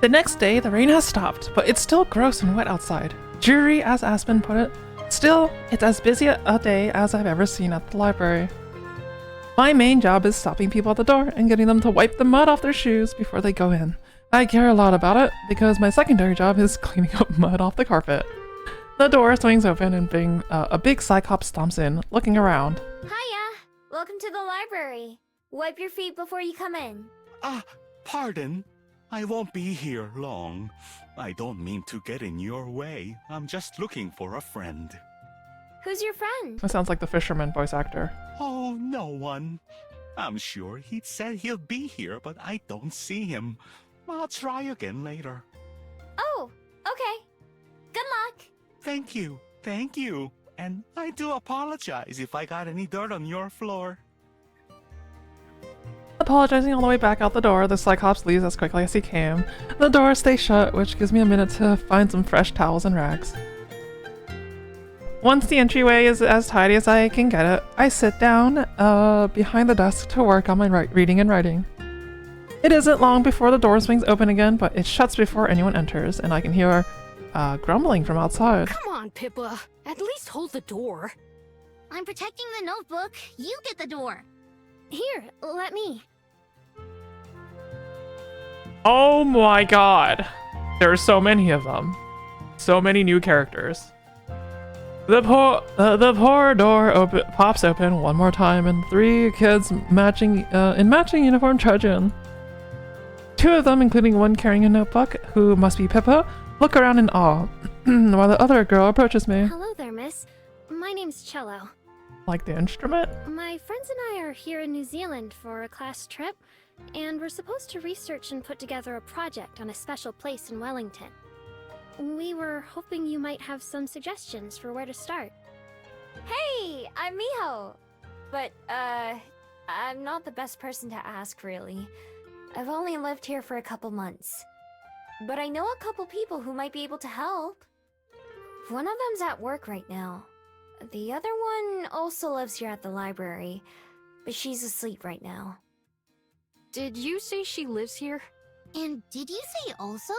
The next day, the rain has stopped, but it's still gross and wet outside. Dreary, as Aspen put it. Still, it's as busy a day as I've ever seen at the library. My main job is stopping people at the door and getting them to wipe the mud off their shoes before they go in. I care a lot about it because my secondary job is cleaning up mud off the carpet. The door swings open and a big Cyclops stomps in, looking around. Hiya! Welcome to the library. Wipe your feet before you come in. Pardon? I won't be here long. I don't mean to get in your way. I'm just looking for a friend. Who's your friend? That sounds like the fisherman voice actor. Oh, no one. I'm sure he'd said he'll be here, but I don't see him. I'll try again later. Oh, okay. Good luck. Thank you. Thank you. And I do apologize if I got any dirt on your floor. Apologizing all the way back out the door, the Cyclops leaves as quickly as he came. The door stays shut, which gives me a minute to find some fresh towels and rags. Once the entryway is as tidy as I can get it, I sit down behind the desk to work on my reading and writing. It isn't long before the door swings open again, but it shuts before anyone enters, and I can hear grumbling from outside. Come on, Pippa. At least hold the door. I'm protecting the notebook. You get the door. Here, let me. Oh my god. There are so many of them. So many new characters. The poor door pops open one more time, and 3 kids in matching uniform trudge in. 2 of them, including one carrying a notebook, who must be Pippa, look around in awe, while the other girl approaches me. Hello there, miss. My name's Cello. Like the instrument? My friends and I are here in New Zealand for a class trip, and we're supposed to research and put together a project on a special place in Wellington. We were hoping you might have some suggestions for where to start. Hey, I'm Miho! But, I'm not the best person to ask, really. I've only lived here for a couple months. But I know a couple people who might be able to help. One of them's at work right now. The other one also lives here at the library, but she's asleep right now. Did you say she lives here? And did you say also?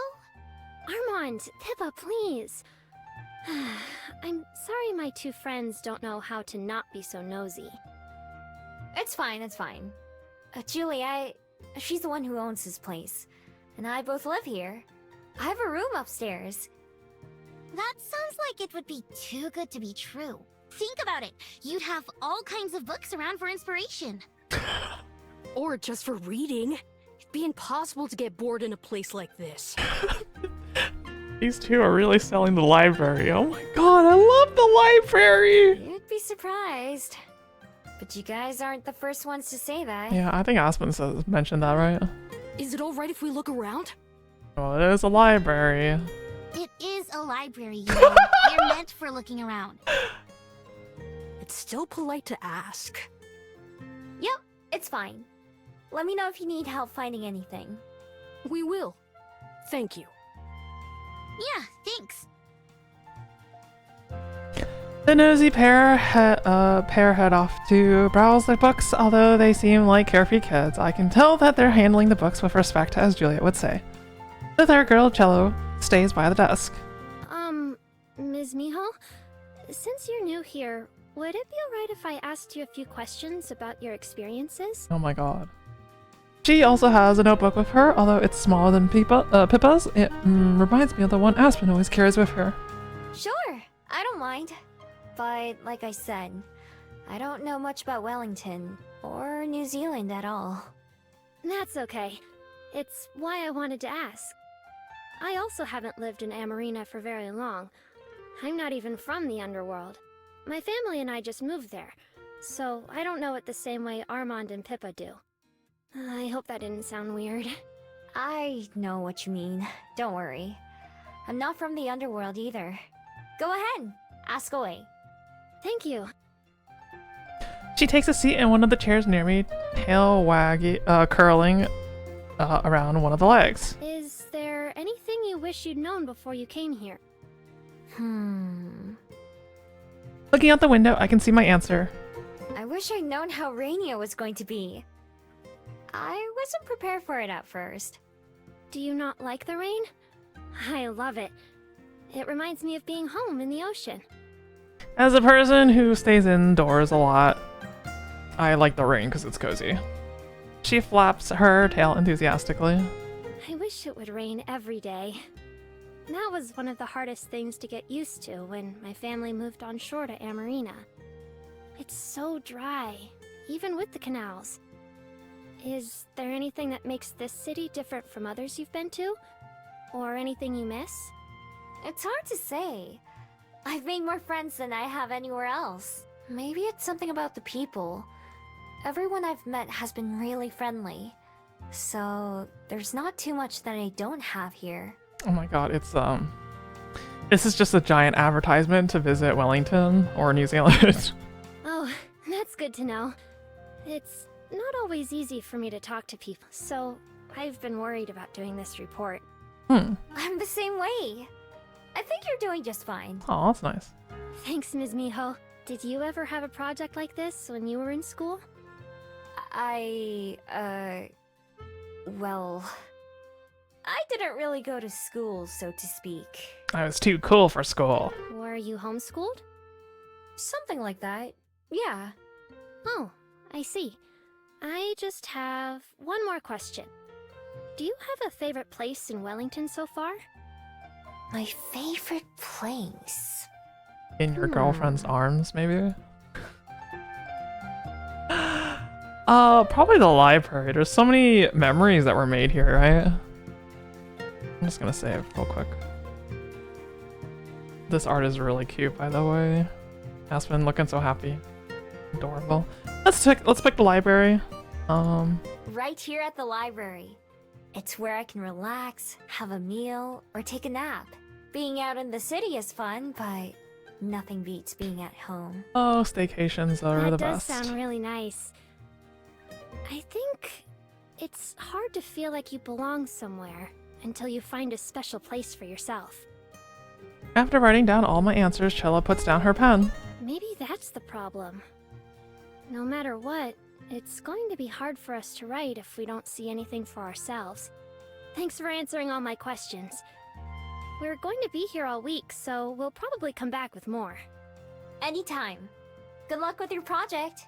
Armand, Pippa, please. I'm sorry my 2 friends don't know how to not be so nosy. It's fine, it's fine. Julie, she's the one who owns this place. And I both live here. I have a room upstairs. That sounds like it would be too good to be true. Think about it. You'd have all kinds of books around for inspiration. Or just for reading. It'd be impossible to get bored in a place like this. These 2 are really selling the library. Oh my god, I love the library! You'd be surprised. But you guys aren't the first ones to say that. Yeah, I think Aspen mentioned that, right? Is it alright if we look around? Well, it is a library. It is a library, you know. They're meant for looking around. It's still polite to ask. Yep, it's fine. Let me know if you need help finding anything. We will. Thank you. Yeah, thanks. The nosy pair head off to browse their books, although they seem like carefree kids. I can tell that they're handling the books with respect, as Juliet would say. The third girl, Cello, stays by the desk. Ms. Miho? Since you're new here, would it be alright if I asked you a few questions about your experiences? Oh my god. She also has a notebook with her, although it's smaller than Pippa's. It reminds me of the one Aspen always carries with her. Sure, I don't mind. But, like I said, I don't know much about Wellington, or New Zealand at all. That's okay. It's why I wanted to ask. I also haven't lived in Amarina for very long. I'm not even from the underworld. My family and I just moved there, so I don't know it the same way Armand and Pippa do. I hope that didn't sound weird. I know what you mean. Don't worry. I'm not from the underworld either. Go ahead, ask away. Thank you. She takes a seat in one of the chairs near me, tail curling around one of the legs. Is there anything you wish you'd known before you came here? Looking out the window, I can see my answer. I wish I'd known how Rainier was going to be. I wasn't prepared for it at first. Do you not like the rain? I love it. It reminds me of being home in the ocean. As a person who stays indoors a lot, I like the rain because it's cozy. She flaps her tail enthusiastically. I wish it would rain every day. That was one of the hardest things to get used to when my family moved on shore to Amarina. It's so dry, even with the canals. Is there anything that makes this city different from others you've been to? Or anything you miss? It's hard to say. I've made more friends than I have anywhere else. Maybe it's something about the people. Everyone I've met has been really friendly. So, there's not too much that I don't have here. Oh my god, it's this is just a giant advertisement to visit Wellington or New Zealand. Oh, that's good to know. It's not always easy for me to talk to people, so I've been worried about doing this report. Hmm. I'm the same way. I think you're doing just fine. Oh, that's nice. Thanks, Ms. Miho. Did you ever have a project like this when you were in school? Well, I didn't really go to school, so to speak. I was too cool for school. Were you homeschooled? Something like that. Yeah. Oh, I see. I just have one more question. Do you have a favorite place in Wellington so far? My favorite place. In your girlfriend's arms, maybe? Probably the library. There's so many memories that were made here, right? I'm just gonna save real quick. This art is really cute, by the way. Aspen looking so happy. Adorable. Let's pick the library. Right here at the library. It's where I can relax, have a meal, or take a nap. Being out in the city is fun, but nothing beats being at home. Oh, staycations are the That does best. sound really nice. I think it's hard to feel like you belong somewhere until you find a special place for yourself. After writing down all my answers, Chella puts down her pen. Maybe that's the problem. No matter what, it's going to be hard for us to write if we don't see anything for ourselves. Thanks for answering all my questions. We're going to be here all week, so we'll probably come back with more. Anytime. Good luck with your project.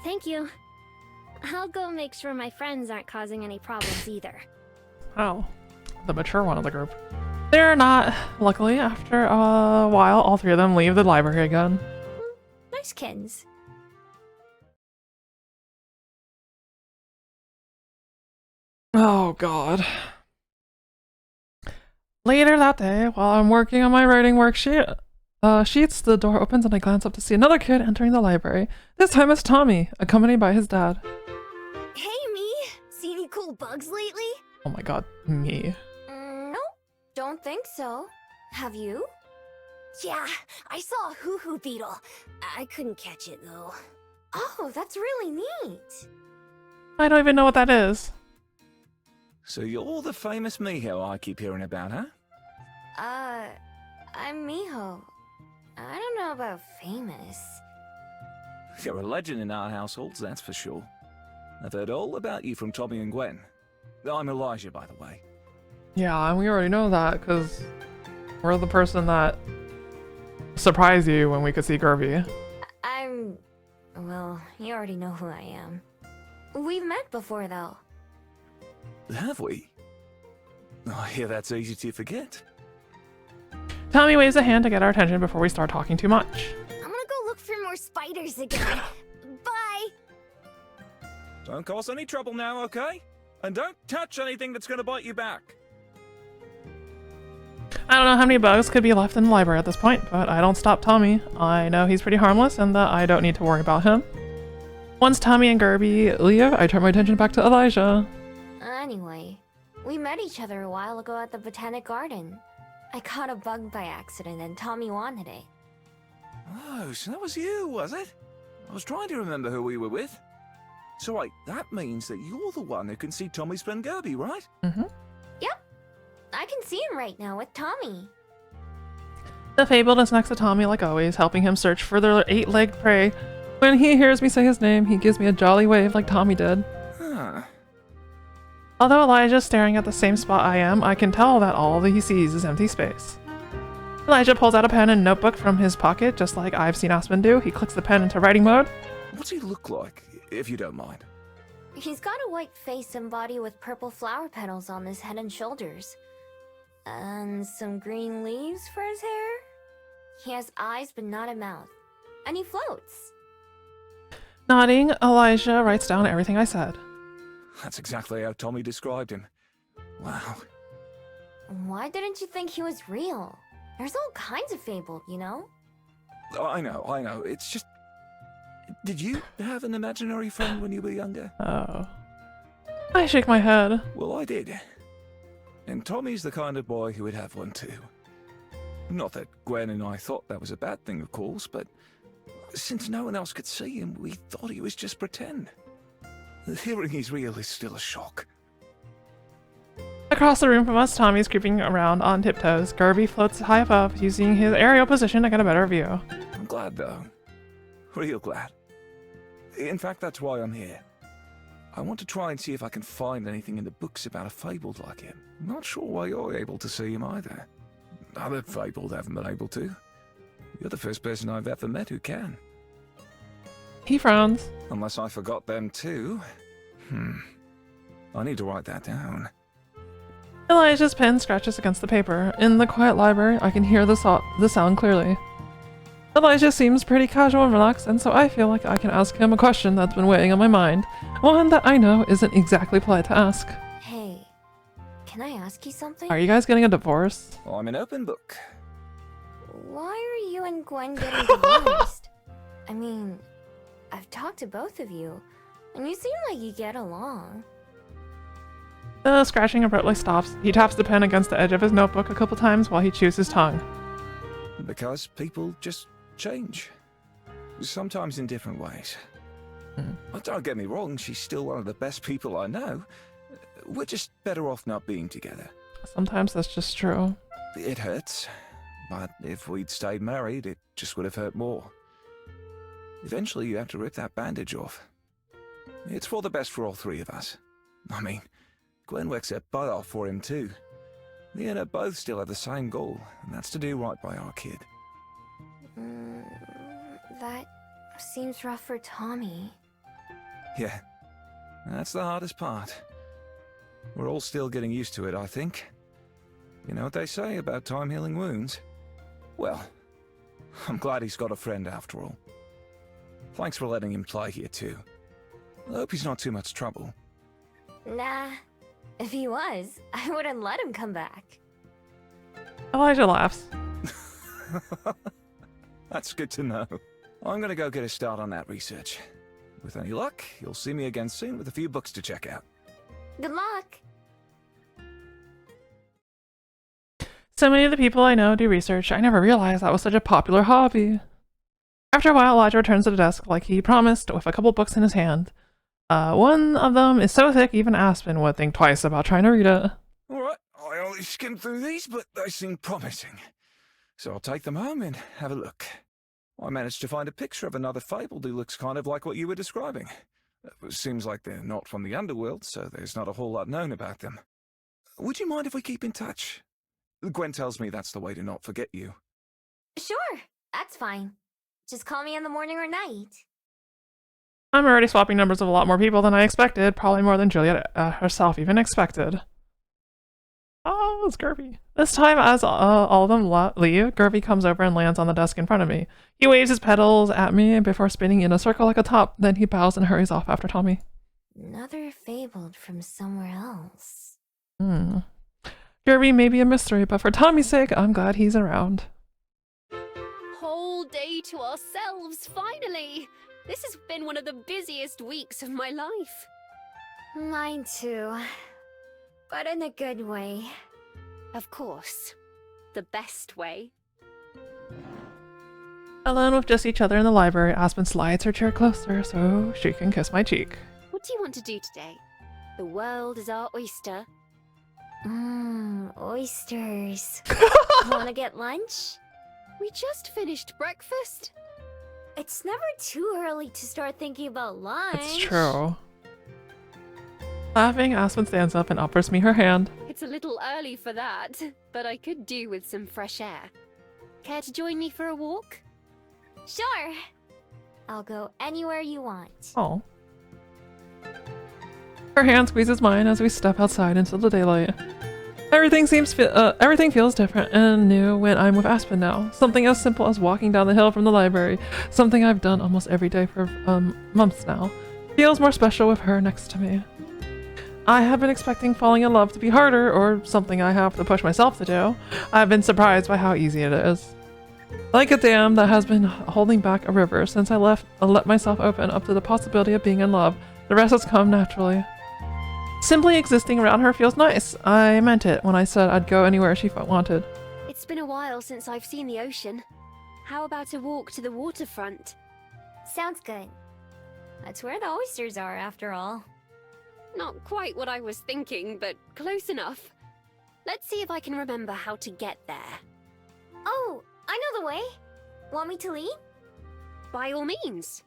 Thank you. I'll go make sure my friends aren't causing any problems either. Oh, the mature one of the group. They're not. Luckily, after a while, all three of them leave the library again. Nice kins. Oh god. Later that day, while I'm working on my writing worksheet, sheets, the door opens and I glance up to see another kid entering the library. This time it's Tommy, accompanied by his dad. Hey, me. See any cool bugs lately? Oh my god, me. Nope. Don't think so. Have you? Yeah, I saw a hoo-hoo beetle. I couldn't catch it, though. Oh, that's really neat. I don't even know what that is. So you're the famous Miho I keep hearing about, huh? I'm Miho. I don't know about famous. You're a legend in our households, that's for sure. I've heard all about you from Tommy and Gwen. I'm Elijah, by the way. Yeah, and we already know that because we're the person that surprised you when we could see Gerby. Well, you already know who I am. We've met before, though. Have we? I hear that's easy to forget. Tommy waves a hand to get our attention before we start talking too much. I'm gonna go look for more spiders again. Bye! Don't cause any trouble now, okay? And don't touch anything that's gonna bite you back. I don't know how many bugs could be left in the library at this point, but I don't stop Tommy. I know he's pretty harmless and that I don't need to worry about him. Once Tommy and Gerby leave, I turn my attention back to Elijah. Anyway, we met each other a while ago at the Botanic Garden. I caught a bug by accident and Tommy wanted it. Oh, so that was you, was it? I was trying to remember who we were with. So wait, that means that you're the one who can see Tommy's friend Gerby, right? Mm-hmm. Yep. I can see him right now with Tommy. The Fabled is next to Tommy like always, helping him search for their 8-legged prey. When he hears me say his name, he gives me a jolly wave like Tommy did. Huh. Although Elijah's staring at the same spot I am, I can tell that all that he sees is empty space. Elijah pulls out a pen and notebook from his pocket, just like I've seen Aspen do. He clicks the pen into writing mode. What's he look like, if you don't mind? He's got a white face and body with purple flower petals on his head and shoulders. And some green leaves for his hair. He has eyes but not a mouth. And he floats. Nodding, Elijah writes down everything I said. That's exactly how Tommy described him. Wow. Why didn't you think he was real? There's all kinds of fabled, you know? I know. It's just... Did you have an imaginary friend when you were younger? Oh. I shake my head. Well, I did. And Tommy's the kind of boy who would have one too. Not that Gwen and I thought that was a bad thing, of course, but since no one else could see him, we thought he was just pretend. Hearing he's real is still a shock. Across the room from us, Tommy's creeping around on tiptoes. Gerby floats high above, using his aerial position to get a better view. I'm glad, though. Real glad. In fact, that's why I'm here. I want to try and see if I can find anything in the books about a fabled like him. Not sure why you're able to see him either. Other fabled haven't been able to. You're the first person I've ever met who can. He frowns. Unless I forgot them too. I need to write that down. Elijah's pen scratches against the paper. In the quiet library, I can hear the sound clearly. Elijah seems pretty casual and relaxed, and so I feel like I can ask him a question that's been weighing on my mind. One that I know isn't exactly polite to ask. Hey, can I ask you something? Are you guys getting a divorce? I'm an open book. Why are you and Gwen getting divorced? I mean, I've talked to both of you, and you seem like you get along. The scratching abruptly stops. He taps the pen against the edge of his notebook a couple times while he chews his tongue. Because people just change. Sometimes in different ways. Well, don't get me wrong, she's still one of the best people I know. We're just better off not being together. Sometimes that's just true. It hurts, but if we'd stayed married, it just would have hurt more. Eventually, you have to rip that bandage off. It's for the best for all three of us. I mean, Gwen works her butt off for him too. Me and her both still have the same goal, and that's to do right by our kid. That seems rough for Tommy. Yeah, that's the hardest part. We're all still getting used to it, I think. You know what they say about time healing wounds? Well, I'm glad he's got a friend after all. Thanks for letting him play here too. I hope he's not too much trouble. Nah, if he was, I wouldn't let him come back. Elijah laughs. That's good to know. I'm gonna go get a start on that research. With any luck, you'll see me again soon with a few books to check out. Good luck. So many of the people I know do research. I never realized that was such a popular hobby. After a while, Elijah returns to the desk like he promised, with a couple books in his hand. One of them is so thick even Aspen would think twice about trying to read it. Alright, I only skimmed through these, but they seem promising. So I'll take them home and have a look. I managed to find a picture of another fabled who looks kind of like what you were describing. Seems like they're not from the underworld, so there's not a whole lot known about them. Would you mind if we keep in touch? Gwen tells me that's the way to not forget you. Sure, that's fine. Just call me in the morning or night. I'm already swapping numbers with a lot more people than I expected, probably more than Juliet herself even expected. Oh, it's Gerby. This time, as all of them leave, Gerby comes over and lands on the desk in front of me. He waves his petals at me before spinning in a circle like a top, then he bows and hurries off after Tommy. Another fabled from somewhere else. Gerby may be a mystery, but for Tommy's sake, I'm glad he's around. Whole day to ourselves, finally! This has been one of the busiest weeks of my life. Mine too. But in a good way. Of course. The best way. Alone with just each other in the library, Aspen slides her chair closer so she can kiss my cheek. What do you want to do today? The world is our oyster. Oysters. Wanna get lunch? We just finished breakfast. It's never too early to start thinking about lunch. It's true. Laughing, Aspen stands up and offers me her hand. It's a little early for that, but I could do with some fresh air. Care to join me for a walk? Sure. I'll go anywhere you want. Oh. Her hand squeezes mine as we step outside into the daylight. Everything feels different and new when I'm with Aspen now. Something as simple as walking down the hill from the library, something I've done almost every day for months now, feels more special with her next to me. I have been expecting falling in love to be harder, or something I have to push myself to do. I've been surprised by how easy it is. Like a dam that has been holding back a river since I let myself open up to the possibility of being in love, the rest has come naturally. Simply existing around her feels nice. I meant it when I said I'd go anywhere she wanted. It's been a while since I've seen the ocean. How about a walk to the waterfront? Sounds good. That's where the oysters are, after all. Not quite what I was thinking, but close enough. Let's see if I can remember how to get there. Oh, I know the way. Want me to lead? By all means.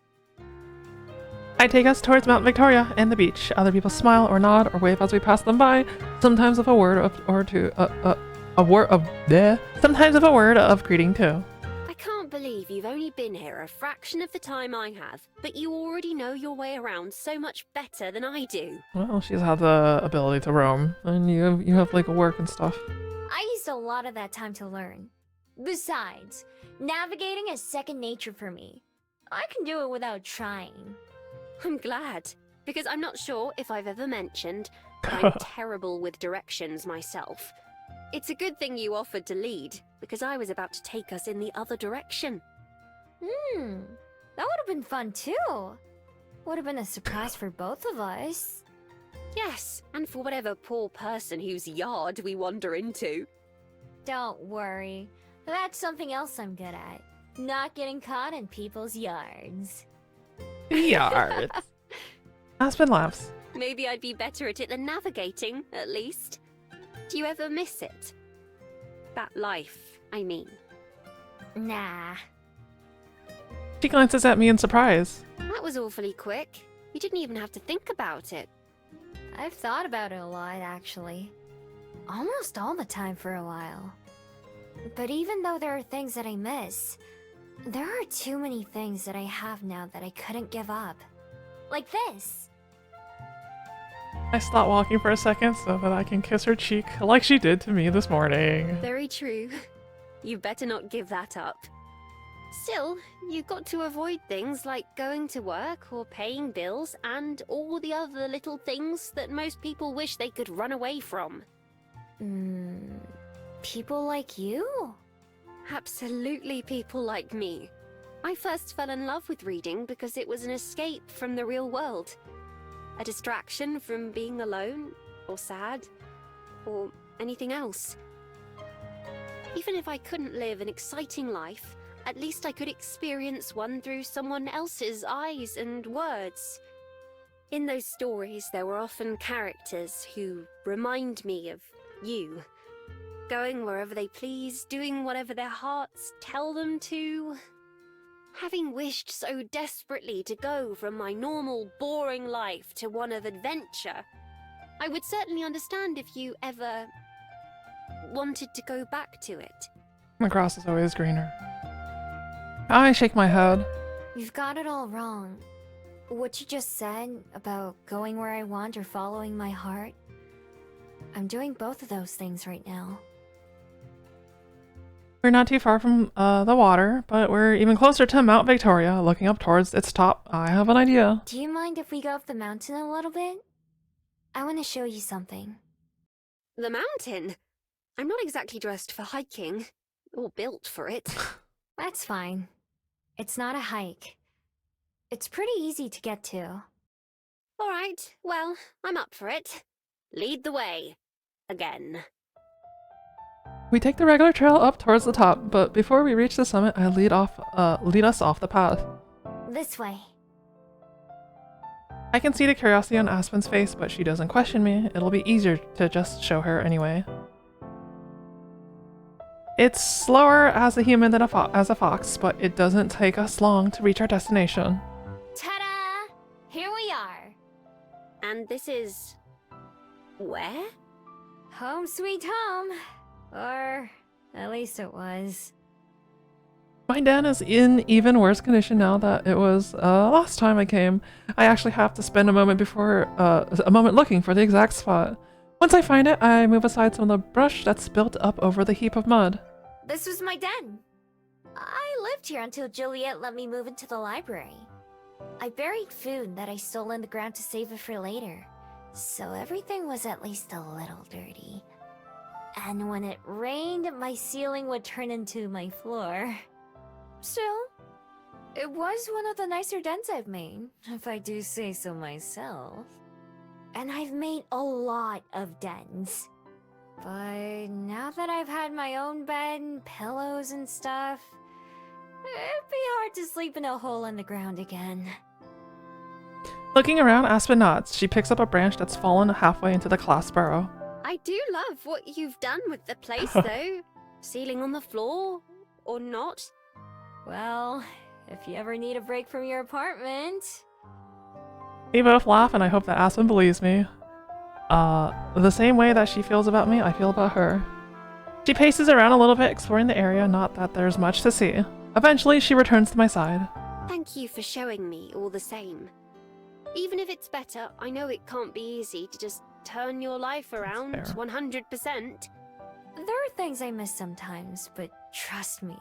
I take us towards Mount Victoria and the beach. Other people smile or nod or wave as we pass them by, sometimes with a word sometimes with a word of greeting too. I can't believe you've only been here a fraction of the time I have, but you already know your way around so much better than I do. Well, she's had the ability to roam, and you have like work and stuff. I used a lot of that time to learn. Besides, navigating is second nature for me. I can do it without trying. I'm glad, because I'm not sure if I've ever mentioned, but I'm terrible with directions myself. It's a good thing you offered to lead, because I was about to take us in the other direction. That would have been fun too. Would have been a surprise for both of us. Yes, and for whatever poor person whose yard we wander into. Don't worry. That's something else I'm good at. Not getting caught in people's yards. Yards. Aspen laughs. Maybe I'd be better at it than navigating, at least. Do you ever miss it? That life, I mean. Nah. She glances at me in surprise. That was awfully quick. You didn't even have to think about it. I've thought about it a lot, actually. Almost all the time for a while. But even though there are things that I miss, there are too many things that I have now that I couldn't give up. Like this. I stop walking for a second so that I can kiss her cheek like she did to me this morning. Very true. You better not give that up. Still, you've got to avoid things like going to work or paying bills and all the other little things that most people wish they could run away from. People like you? Absolutely people like me. I first fell in love with reading because it was an escape from the real world. A distraction from being alone, or sad, or anything else. Even if I couldn't live an exciting life, at least I could experience one through someone else's eyes and words. In those stories, there were often characters who remind me of you. Going wherever they please, doing whatever their hearts tell them to. Having wished so desperately to go from my normal, boring life to one of adventure, I would certainly understand if you ever wanted to go back to it. The grass is always greener. I shake my head. You've got it all wrong. What you just said about going where I want or following my heart, I'm doing both of those things right now. We're not too far from the water, but we're even closer to Mount Victoria, looking up towards its top. I have an idea. Do you mind if we go up the mountain a little bit? I want to show you something. The mountain? I'm not exactly dressed for hiking, or built for it. That's fine. It's not a hike. It's pretty easy to get to. All right, well, I'm up for it. Lead the way. Again. We take the regular trail up towards the top, but before we reach the summit, I lead us off the path. This way. I can see the curiosity on Aspen's face, but she doesn't question me. It'll be easier to just show her anyway. It's slower as a human than as a fox, but it doesn't take us long to reach our destination. Ta-da! Here we are. And this is Where? Home sweet home. Or at least it was. My den is in even worse condition now that it was last time I came. I actually have to spend a moment looking for the exact spot. Once I find it, I move aside some of the brush that's built up over the heap of mud. This was my den. I lived here until Juliet let me move into the library. I buried food that I stole in the ground to save it for later, so everything was at least a little dirty. And when it rained, my ceiling would turn into my floor. Still, it was one of the nicer dens I've made, if I do say so myself. And I've made a lot of dens. But now that I've had my own bed, pillows and stuff, it'd be hard to sleep in a hole in the ground again. Looking around, Aspen nods. She picks up a branch that's fallen halfway into the class burrow. I do love what you've done with the place, though. Ceiling on the floor, or not. Well, if you ever need a break from your apartment... We both laugh, and I hope that Aspen believes me. The same way that she feels about me, I feel about her. She paces around a little bit, exploring the area, not that there's much to see. Eventually, she returns to my side. Thank you for showing me all the same. Even if it's better, I know it can't be easy to just turn your life around 100%. There are things I miss sometimes, but trust me,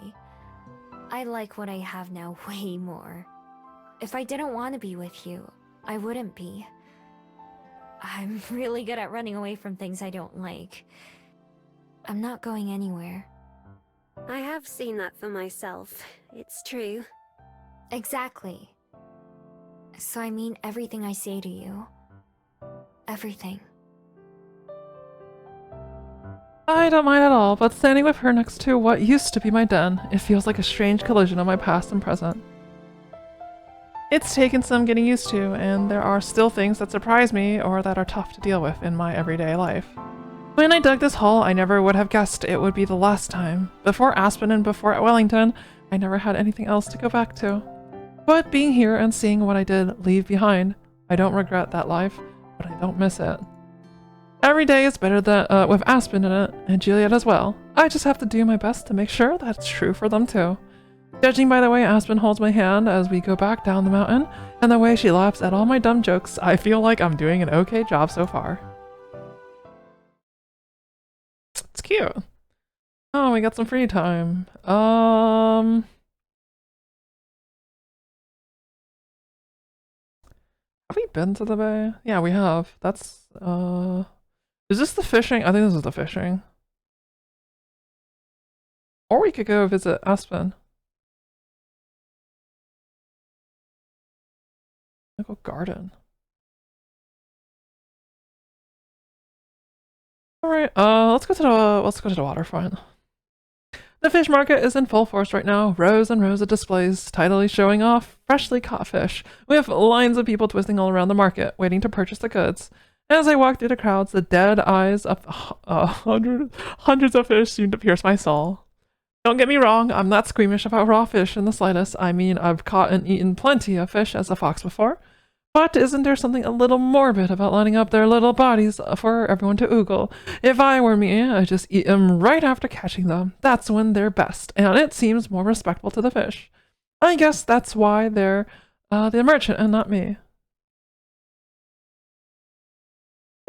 I like what I have now way more. If I didn't want to be with you, I wouldn't be. I'm really good at running away from things I don't like. I'm not going anywhere. I have seen that for myself. It's true. Exactly. So I mean everything I say to you. Everything. I don't mind at all, but standing with her next to what used to be my den, it feels like a strange collision of my past and present. It's taken some getting used to, and there are still things that surprise me or that are tough to deal with in my everyday life. When I dug this hole, I never would have guessed it would be the last time. Before Aspen and before at Wellington, I never had anything else to go back to. But being here and seeing what I did leave behind, I don't regret that life, but I don't miss it. Every day is better than with Aspen in it, and Juliet as well. I just have to do my best to make sure that's true for them too. Judging by the way Aspen holds my hand as we go back down the mountain, and the way she laughs at all my dumb jokes, I feel like I'm doing an okay job so far. It's cute. Oh, we got some free time. Have we been to the bay? Yeah, we have. That's, is this the fishing? I think this is the fishing. Or we could go visit Aspen. I'll go garden. Alright, let's go to the waterfront. The fish market is in full force right now. Rows and rows of displays tidily showing off freshly caught fish, with lines of people twisting all around the market, waiting to purchase the goods. As I walk through the crowds, the dead eyes of hundreds of fish seem to pierce my soul. Don't get me wrong, I'm not squeamish about raw fish in the slightest. I mean, I've caught and eaten plenty of fish as a fox before. But isn't there something a little morbid about lining up their little bodies for everyone to oogle? If I were me, I'd just eat them right after catching them. That's when they're best, and it seems more respectful to the fish. I guess that's why they're the merchant and not me.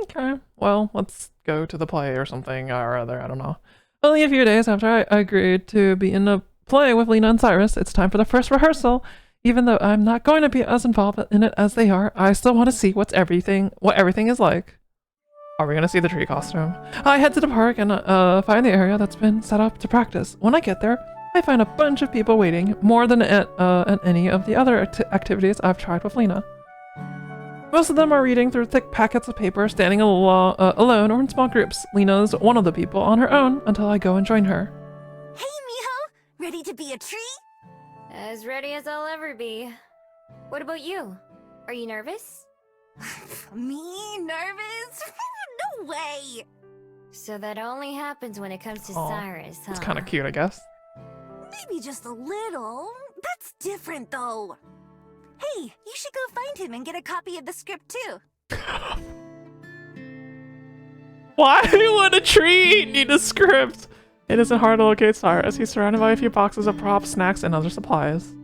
Okay, well, let's go to the play or something or other, I don't know. Only a few days after I agreed to be in a play with Lena and Cyrus, it's time for the first rehearsal. Even though I'm not going to be as involved in it as they are, I still want to see what everything is like. Are we going to see the tree costume? I head to the park and find the area that's been set up to practice. When I get there, I find a bunch of people waiting, more than at any of the other activities I've tried with Lena. Most of them are reading through thick packets of paper, standing alone or in small groups. Lena's one of the people on her own until I go and join her. Hey, Miho! Ready to be a tree? As ready as I'll ever be. What about you? Are you nervous? Me? Nervous? No way! So that only happens when it comes to Aw, Cyrus, huh? It's kind of cute, I guess. Maybe just a little. That's different, though. Hey, you should go find him and get a copy of the script, too. Why would a tree need a script? It isn't hard to locate Cyrus. He's surrounded by a few boxes of props, snacks, and other supplies.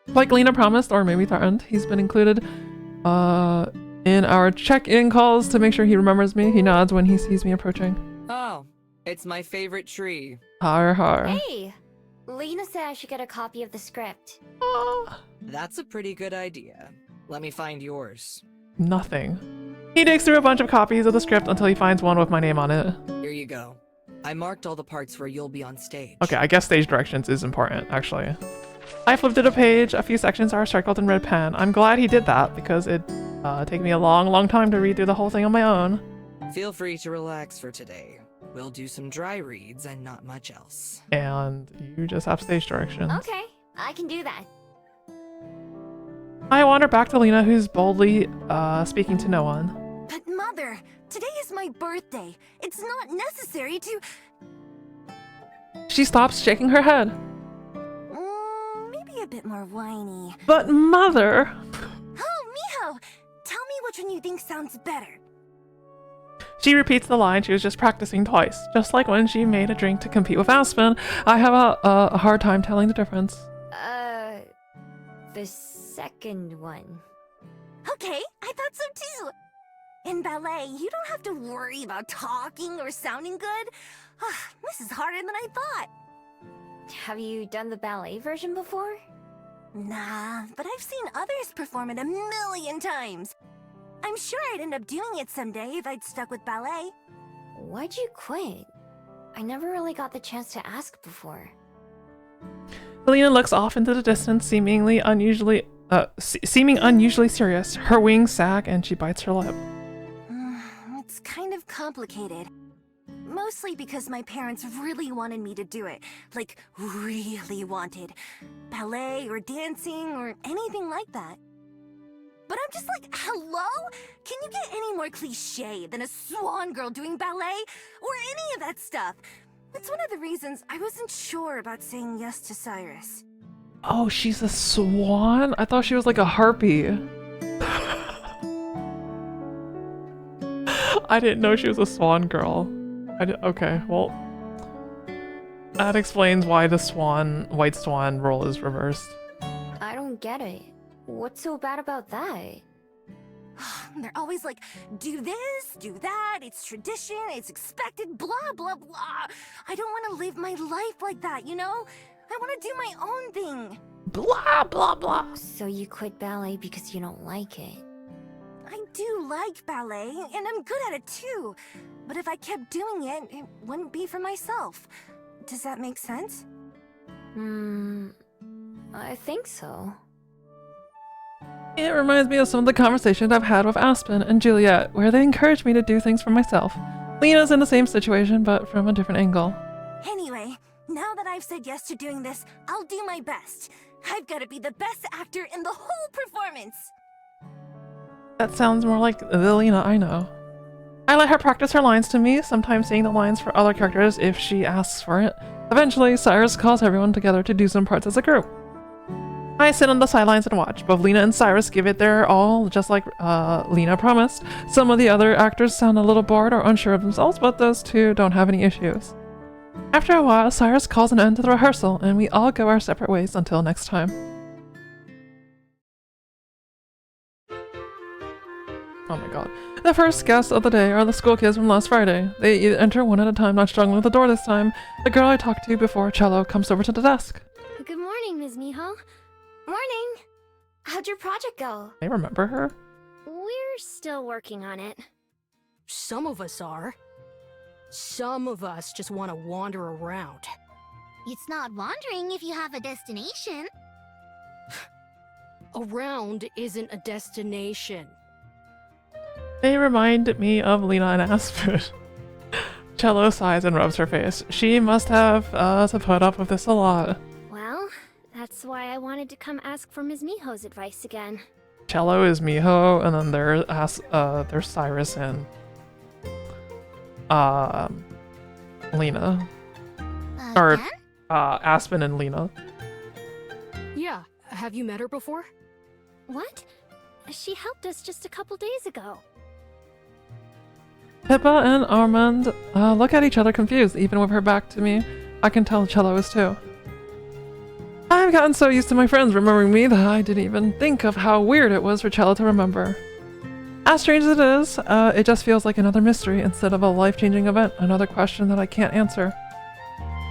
Like Lena promised, or maybe threatened, he's been included in our check-in calls to make sure he remembers me. He nods when he sees me approaching. Oh, it's my favorite tree. Har har. Hey! Lena said I should get a copy of the script. That's a pretty good idea. Let me find yours. Nothing. He digs through a bunch of copies of the script until he finds one with my name on it. Here you go. I marked all the parts where you'll be on stage. Okay, I guess stage directions is important, actually. I flipped to a page. A few sections are circled in red pen. I'm glad he did that because it take me a long time to read through the whole thing on my own. Feel free to relax for today. We'll do some dry reads and not much else. And you just have stage directions. Okay, I can do that. I wander back to Lena, who's boldly speaking to no one. But Mother, today is my birthday. It's not necessary to... She stops, shaking her head. Maybe a bit more whiny. But Mother... Oh, Miho! Tell me which one you think sounds better. She repeats the line she was just practicing twice. Just like when she made a drink to compete with Aspen, I have a hard time telling the difference. The second one. Okay, I thought so too. In ballet, you don't have to worry about talking or sounding good. This is harder than I thought. Have you done the ballet version before? Nah, but I've seen others perform it a million times. I'm sure I'd end up doing it someday if I'd stuck with ballet. Why'd you quit? I never really got the chance to ask before. Lena looks off into the distance, seeming unusually serious. Her wings sag and she bites her lip. It's kind of complicated. Mostly because my parents really wanted me to do it. Like, really wanted. Ballet or dancing or anything like that. But I'm just like, hello? Can you get any more cliche than a swan girl doing ballet? Or any of that stuff? It's one of the reasons I wasn't sure about saying yes to Cyrus. Oh, she's a swan? I thought she was like a harpy. I didn't know she was a swan girl. Okay, well, that explains why the white swan role is reversed. I don't get it. What's so bad about that? They're always like, do this, do that, it's tradition, it's expected, blah, blah, blah. I don't want to live my life like that, you know? I want to do my own thing. Blah, blah, blah. So you quit ballet because you don't like it? I do like ballet, and I'm good at it too. But if I kept doing it, it wouldn't be for myself. Does that make sense? I think so. It reminds me of some of the conversations I've had with Aspen and Juliet, where they encourage me to do things for myself. Lena's in the same situation, but from a different angle. Anyway, now that I've said yes to doing this, I'll do my best. I've got to be the best actor in the whole performance. That sounds more like the Lena I know. I let her practice her lines to me, sometimes saying the lines for other characters if she asks for it. Eventually, Cyrus calls everyone together to do some parts as a group. I sit on the sidelines and watch. Both Lena and Cyrus give it their all, just like Lena promised. Some of the other actors sound a little bored or unsure of themselves, but those two don't have any issues. After a while, Cyrus calls an end to the rehearsal, and we all go our separate ways until next time. Oh my god. The first guests of the day are the school kids from last Friday. They enter one at a time, not struggling with the door this time. The girl I talked to before Cello comes over to the desk. Good morning, Ms. Miho. Morning! How'd your project go? I remember her. We're still working on it. Some of us are. Some of us just want to wander around. It's not wandering if you have a destination. Around isn't a destination. They remind me of Lena and Aspen. Cello sighs and rubs her face. She must have to put up with this a lot. Well, that's why I wanted to come ask for Ms. Miho's advice again. Cello is Miho, and then there's Cyrus and Lena. Or Again? Aspen and Lena. Yeah, have you met her before? What? She helped us just a couple days ago. Pippa and Armand look at each other confused. Even with her back to me, I can tell Cello is too. I've gotten so used to my friends remembering me that I didn't even think of how weird it was for Cello to remember. As strange as it is, it just feels like another mystery instead of a life-changing event, another question that I can't answer.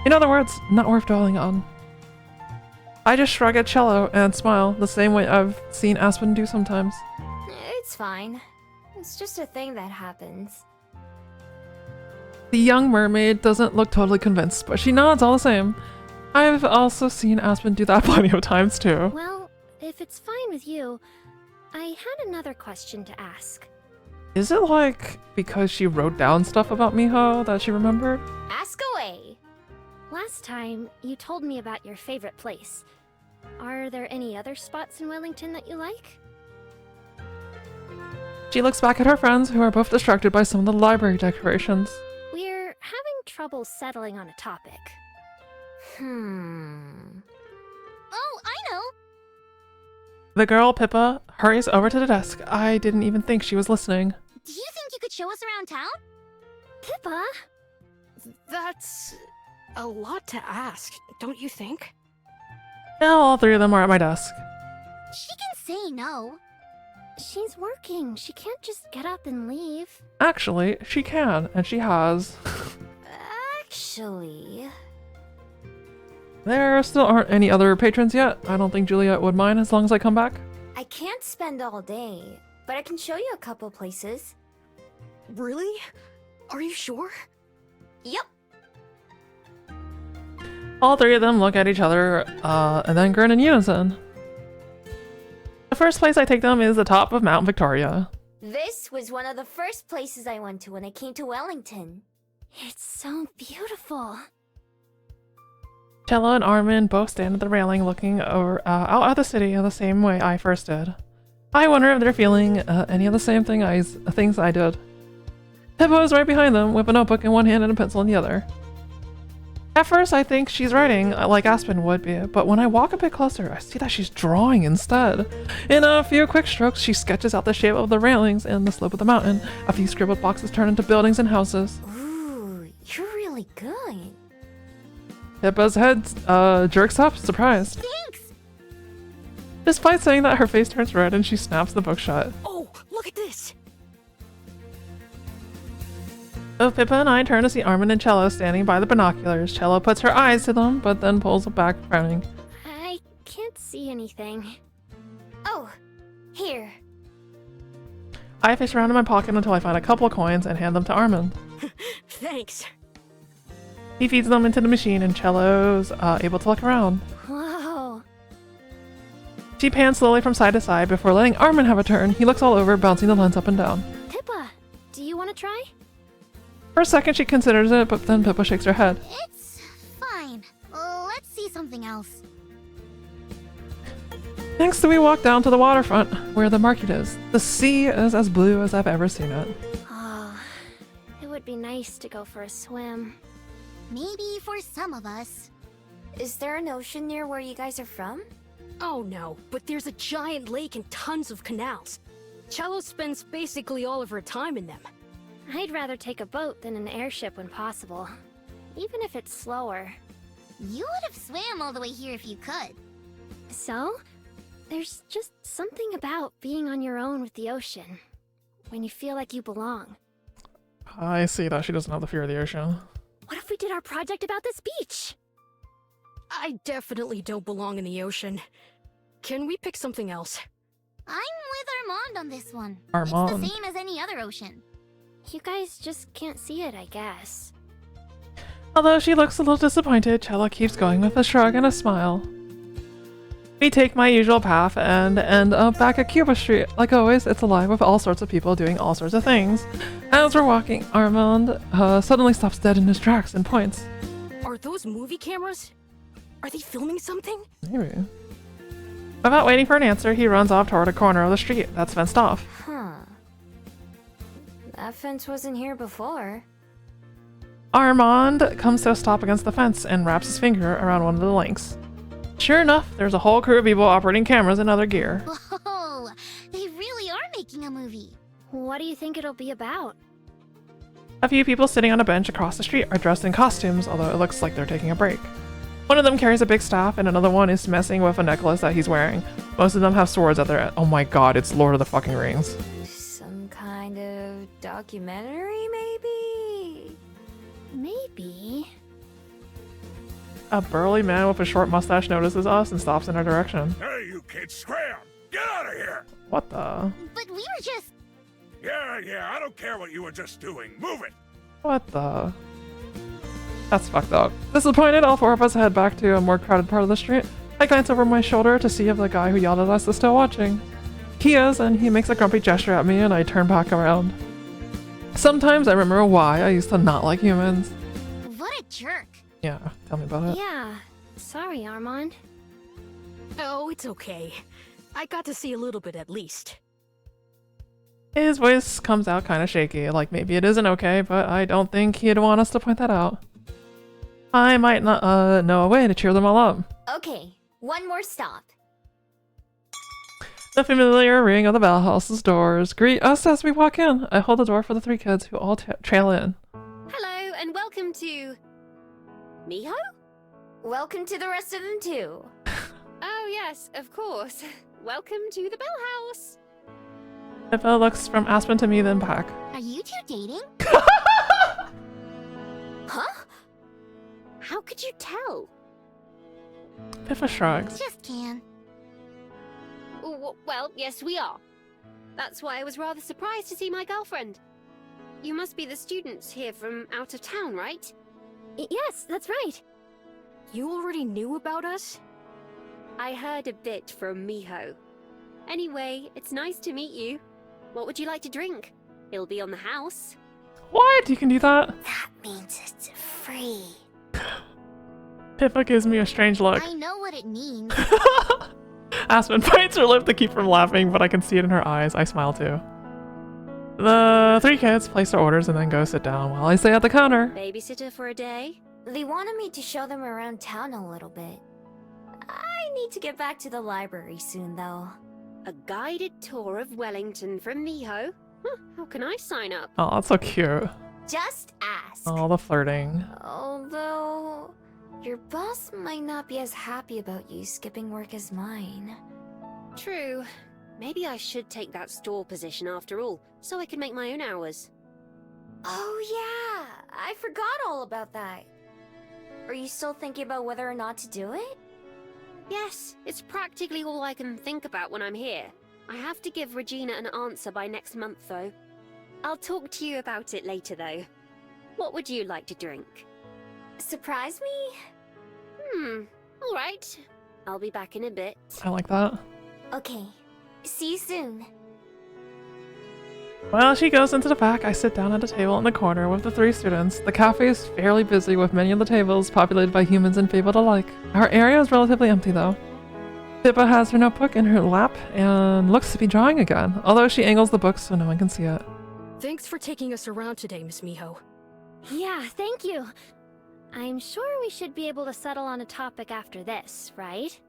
In other words, not worth dwelling on. I just shrug at Cello and smile, the same way I've seen Aspen do sometimes. It's fine. It's just a thing that happens. The young mermaid doesn't look totally convinced, but she nods all the same. I've also seen Aspen do that plenty of times too. Well, if it's fine with you, I had another question to ask. Is it like because she wrote down stuff about Miho that she remembered? Ask away! Last time, you told me about your favorite place. Are there any other spots in Wellington that you like? She looks back at her friends, who are both distracted by some of the library decorations. We're having trouble settling on a topic. Oh, I know! The girl, Pippa, hurries over to the desk. I didn't even think she was listening. Do you think you could show us around town? Pippa? That's a lot to ask, don't you think? Now all three of them are at my desk. She can say no. She's working. She can't just get up and leave. Actually, she can, and she has. Actually... There still aren't any other patrons yet. I don't think Juliet would mind as long as I come back. I can't spend all day, but I can show you a couple places. Really? Are you sure? Yep. All three of them look at each other, and then grin in unison. The first place I take them is the top of Mount Victoria. This was one of the first places I went to when I came to Wellington. It's so beautiful. Cello and Armin both stand at the railing looking over, out at the city in the same way I first did. I wonder if they're feeling any of the same things I did. Pippa is right behind them with a notebook in one hand and a pencil in the other. At first I think she's writing like Aspen would be, but when I walk a bit closer I see that she's drawing instead. In a few quick strokes she sketches out the shape of the railings and the slope of the mountain. A few scribbled boxes turn into buildings and houses. Ooh, you're really good. Pippa's head jerks up, surprised. Thanks! Despite saying that, her face turns red and she snaps the book shut. Oh, look at this! So Pippa and I turn to see Armin and Cello standing by the binoculars. Cello puts her eyes to them, but then pulls back, frowning. I can't see anything. Oh, here. I fish around in my pocket until I find a couple of coins and hand them to Armin. Thanks. He feeds them into the machine and Cello's able to look around. Whoa. She pans slowly from side to side before letting Armin have a turn. He looks all over, bouncing the lens up and down. Pippa, do you want to try? For a second she considers it, but then Pippa shakes her head. It's fine. Let's see something else. Next we walk down to the waterfront, where the market is. The sea is as blue as I've ever seen it. Oh, it would be nice to go for a swim. Maybe for some of us. Is there an ocean near where you guys are from? Oh no, but there's a giant lake and tons of canals. Cello spends basically all of her time in them. I'd rather take a boat than an airship when possible, even if it's slower. You would have swam all the way here if you could. So, there's just something about being on your own with the ocean, when you feel like you belong. I see that she doesn't have the fear of the ocean. What if we did our project about this beach? I definitely don't belong in the ocean. Can we pick something else? I'm with Armand on this one. Armand. It's the same as any other ocean. You guys just can't see it, I guess. Although she looks a little disappointed, Cello keeps going with a shrug and a smile. We take my usual path and end up back at Cuba Street. Like always, it's alive with all sorts of people doing all sorts of things. As we're walking, Armand suddenly stops dead in his tracks and points. Are those movie cameras? Are they filming something? Maybe. Without waiting for an answer, he runs off toward a corner of the street that's fenced off. Huh. That fence wasn't here before. Armand comes to a stop against the fence and wraps his finger around one of the links. Sure enough, there's a whole crew of people operating cameras and other gear. Whoa! They really are making a movie. What do you think it'll be about? A few people sitting on a bench across the street are dressed in costumes, although it looks like they're taking a break. One of them carries a big staff, and another one is messing with a necklace that he's wearing. Most of them have swords at their... Oh my god, it's Lord of the fucking Rings. Some kind of documentary, maybe? Maybe. A burly man with a short mustache notices us and stops in our direction. Hey, you kids, scram! Get out of here! What the? But we were just... Yeah, I don't care what you were just doing. Move it! What the? That's fucked up. Disappointed, all four of us head back to a more crowded part of the street. I glance over my shoulder to see if the guy who yelled at us is still watching. He is, and he makes a grumpy gesture at me and I turn back around. Sometimes I remember why I used to not like humans. What a jerk. Yeah, tell me about it. Yeah. Sorry, Armand. Oh, it's okay. I got to see a little bit at least. His voice comes out kind of shaky, like maybe it isn't okay, but I don't think he'd want us to point that out. I might not know a way to cheer them all up. Okay, one more stop. The familiar ring of the bell house's doors greet us as we walk in. I hold the door for the three kids who all trail in. Hello, and welcome to... Miho? Welcome to the rest of them too. Oh yes, of course. Welcome to the Bell House. Pippa looks from Aspen to me, then back. Are you two dating? Huh? How could you tell? Pippa shrugs. Just can. Well, yes, we are. That's why I was rather surprised to see my girlfriend. You must be the students here from out of town, right? Yes, that's right. You already knew about us? I heard a bit from Miho. Anyway, it's nice to meet you. What would you like to drink? It'll be on the house. What? You can do that? That means it's free. Pippa gives me a strange look. I know what it means. Aspen bites her lip to keep from laughing, but I can see it in her eyes. I smile too. The three kids place their orders and then go sit down while I stay at the counter. Babysitter for a day? They wanted me to show them around town a little bit. I need to get back to the library soon, though. A guided tour of Wellington from Miho? Huh, how can I sign up? Oh, that's so cute. Just ask. Oh, the flirting. Although, your boss might not be as happy about you skipping work as mine. True. Maybe I should take that store position after all, so I can make my own hours. Oh yeah, I forgot all about that. Are you still thinking about whether or not to do it? Yes, it's practically all I can think about when I'm here. I have to give Regina an answer by next month, though. I'll talk to you about it later, though. What would you like to drink? Surprise me? Alright. I'll be back in a bit. I like that. Okay, see you soon. While she goes into the back, I sit down at a table in the corner with the three students. The cafe is fairly busy with many of the tables populated by humans and fabled alike. Our area is relatively empty though. Pippa has her notebook in her lap and looks to be drawing again, although she angles the book so no one can see it. Thanks for taking us around today, Miss Miho. Yeah, thank you. I'm sure we should be able to settle on a topic after this, right?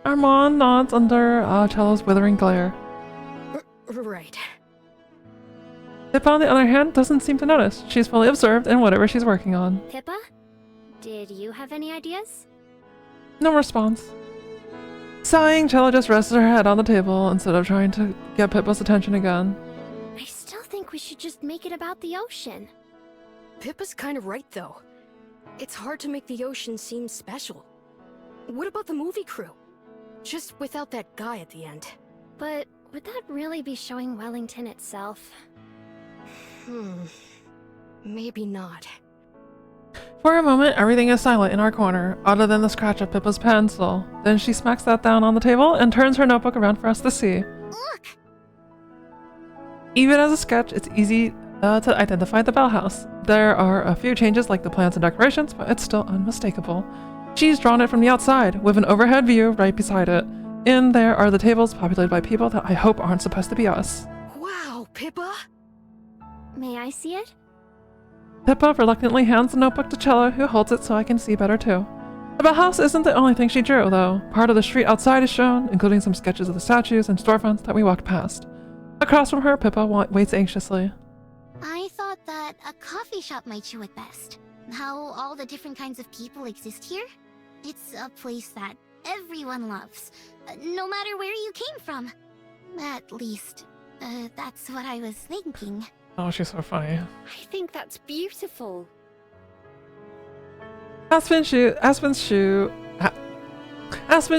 Armand nods under Cello's withering glare. Right. Pippa, on the other hand, doesn't seem to notice. She's fully absorbed in whatever she's working on. Pippa? Did you have any ideas? No response. Sighing, Cello just rests her head on the table instead of trying to get Pippa's attention again. I still think we should just make it about the ocean. Pippa's kind of right, though. It's hard to make the ocean seem special. What about the movie crew? Just without that guy at the end. But would that really be showing Wellington itself? Maybe not. For a moment, everything is silent in our corner, other than the scratch of Pippa's pencil. Then she smacks that down on the table and turns her notebook around for us to see. Look! Even as a sketch, it's easy to identify the Bell House. There are a few changes like the plants and decorations, but it's still unmistakable. She's drawn it from the outside, with an overhead view right beside it. In there are the tables populated by people that I hope aren't supposed to be us. Wow, Pippa! May I see it? Pippa reluctantly hands the notebook to Cello, who holds it so I can see better too. The Bell House isn't the only thing she drew, though. Part of the street outside is shown, including some sketches of the statues and storefronts that we walked past. Across from her, Pippa waits anxiously. I thought that a coffee shop might show it best. How all the different kinds of people exist here. It's a place that everyone loves, no matter where you came from. At least, that's what I was thinking. Oh, she's so funny. I think that's beautiful. Aspen's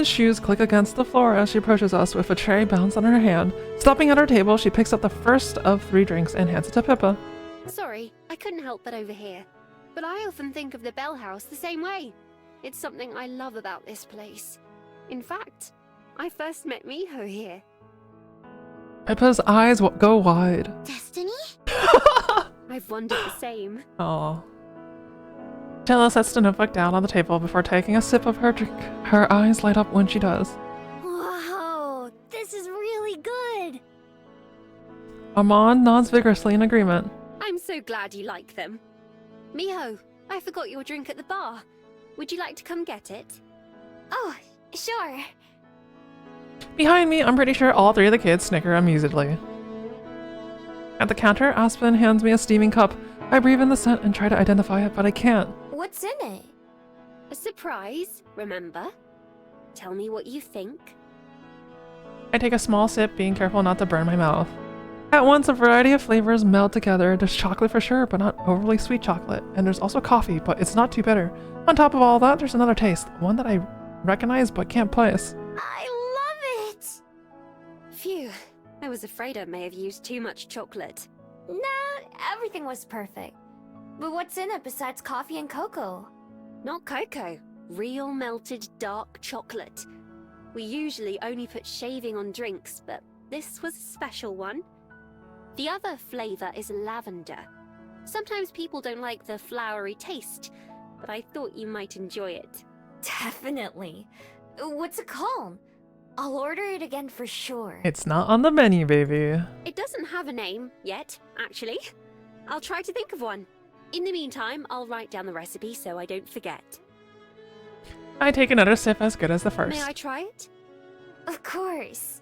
shoes click against the floor as she approaches us with a cherry bounce on her hand. Stopping at her table, she picks up the first of 3 drinks and hands it to Pippa. Sorry, I couldn't help but overhear. But I often think of the Bell House the same way. It's something I love about this place. In fact, I first met Miho here. Pippa's eyes go wide. Destiny? I've wondered the same. Aww. Jella sets the notebook down on the table before taking a sip of her drink. Her eyes light up when she does. Whoa, this is really good. Amon nods vigorously in agreement. I'm so glad you like them. Miho, I forgot your drink at the bar. Would you like to come get it? Oh, sure. Behind me, I'm pretty sure all 3 of the kids snicker amusedly. At the counter, Aspen hands me a steaming cup. I breathe in the scent and try to identify it, but I can't. What's in it? A surprise, remember? Tell me what you think. I take a small sip, being careful not to burn my mouth. At once, a variety of flavors meld together. There's chocolate for sure, but not overly sweet chocolate. And there's also coffee, but it's not too bitter. On top of all that, there's another taste. One that I recognize but can't place. I love it! Phew, I was afraid I may have used too much chocolate. Nah, everything was perfect. But what's in it besides coffee and cocoa? Not cocoa, real melted dark chocolate. We usually only put shaving on drinks, but this was a special one. The other flavor is lavender. Sometimes people don't like the flowery taste, but I thought you might enjoy it. Definitely. What's it called? I'll order it again for sure. It's not on the menu, baby. It doesn't have a name yet, actually. I'll try to think of one. In the meantime, I'll write down the recipe so I don't forget. I take another sip as good as the first. May I try it? Of course.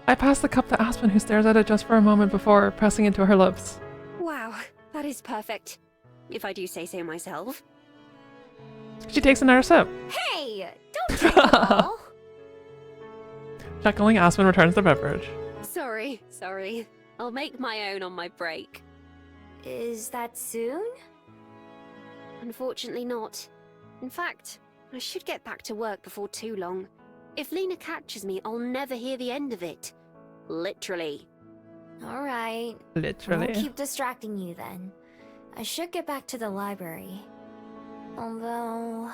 I pass the cup to Aspen, who stares at it just for a moment before pressing it to her lips. Wow, that is perfect. If I do say so myself. She takes another sip. Hey! Don't drink it all! Chuckling, Aspen returns the beverage. Sorry. I'll make my own on my break. Is that soon? Unfortunately not. In fact, I should get back to work before too long. If Lena catches me, I'll never hear the end of it. Literally. Alright. Literally. I won't keep distracting you then. I should get back to the library. Although...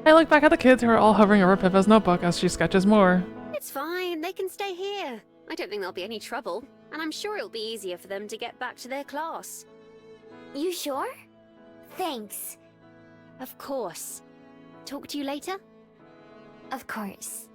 I look back at the kids who are all hovering over Pippa's notebook as she sketches more. It's fine, they can stay here. I don't think there'll be any trouble, and I'm sure it'll be easier for them to get back to their class. You sure? Thanks. Of course. Talk to you later? Of course.